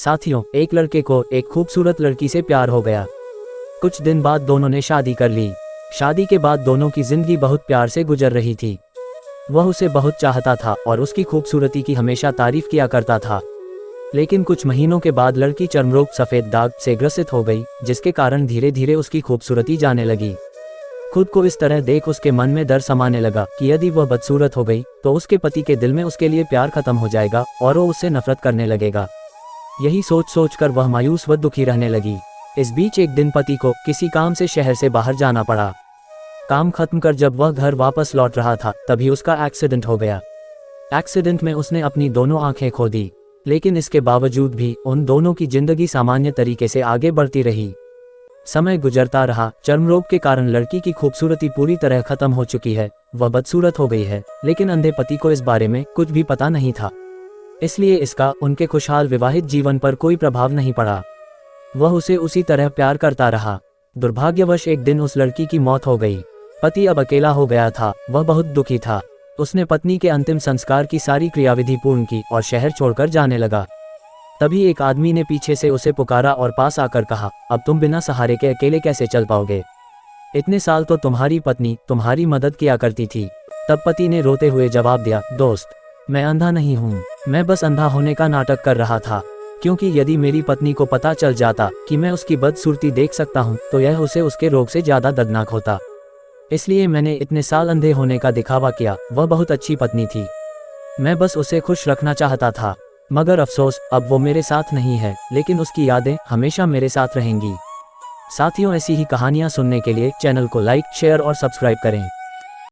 साथियों, एक लड़के को एक खूबसूरत लड़की से प्यार हो गया। कुछ दिन बाद दोनों ने शादी कर ली। शादी के बाद दोनों की जिंदगी बहुत प्यार से गुजर रही थी। वह उसे बहुत चाहता था और उसकी खूबसूरती की हमेशा तारीफ किया करता था। लेकिन कुछ महीनों के बाद लड़की चर्मरोग सफ़ेद दाग से ग्रसित हो गई, जिसके कारण धीरे धीरे उसकी खूबसूरती जाने लगी। खुद को इस तरह देख उसके मन में डर समाने लगा कि यदि वह बदसूरत हो गई तो उसके पति के दिल में उसके लिए प्यार खत्म हो जाएगा और वो उससे नफरत करने लगेगा। यही सोच कर वह मायूस व दुखी रहने लगी। इस बीच एक दिन पति को किसी काम से शहर से बाहर जाना पड़ा। काम खत्म कर जब वह घर वापस लौट रहा था तभी उसका एक्सीडेंट हो गया। एक्सीडेंट में उसने अपनी दोनों आंखें खो दी, लेकिन इसके बावजूद भी उन दोनों की जिंदगी सामान्य तरीके से आगे बढ़ती रही। समय गुजरता रहा। चर्मरोग के कारण लड़की की खूबसूरती पूरी तरह खत्म हो चुकी है, वह बदसूरत हो गई है, लेकिन अंधे पति को इस बारे में कुछ भी पता नहीं था। इसलिए इसका उनके खुशहाल विवाहित जीवन पर कोई प्रभाव नहीं पड़ा। वह उसे उसी तरह प्यार करता रहा। दुर्भाग्यवश एक दिन उस लड़की की मौत हो गई। पति अब अकेला हो गया था, वह बहुत दुखी था। उसने पत्नी के अंतिम संस्कार की सारी क्रियाविधि पूर्ण की और शहर छोड़कर जाने लगा। तभी एक आदमी ने पीछे से उसे पुकारा और पास आकर कहा, अब तुम बिना सहारे के अकेले कैसे चल पाओगे? इतने साल तो तुम्हारी पत्नी तुम्हारी मदद किया करती थी। तब पति ने रोते हुए जवाब दिया, दोस्त, मैं अंधा नहीं हूँ, मैं बस अंधा होने का नाटक कर रहा था, क्योंकि यदि मेरी पत्नी को पता चल जाता कि मैं उसकी बदसूरती देख सकता हूँ तो यह उसे उसके रोग से ज़्यादा दर्दनाक होता। इसलिए मैंने इतने साल अंधे होने का दिखावा किया। वह बहुत अच्छी पत्नी थी, मैं बस उसे खुश रखना चाहता था। मगर अफसोस, अब वो मेरे साथ नहीं है, लेकिन उसकी यादें हमेशा मेरे साथ रहेंगी। साथियों, ऐसी ही कहानियाँ सुनने के लिए चैनल को लाइक, शेयर और सब्सक्राइब करें।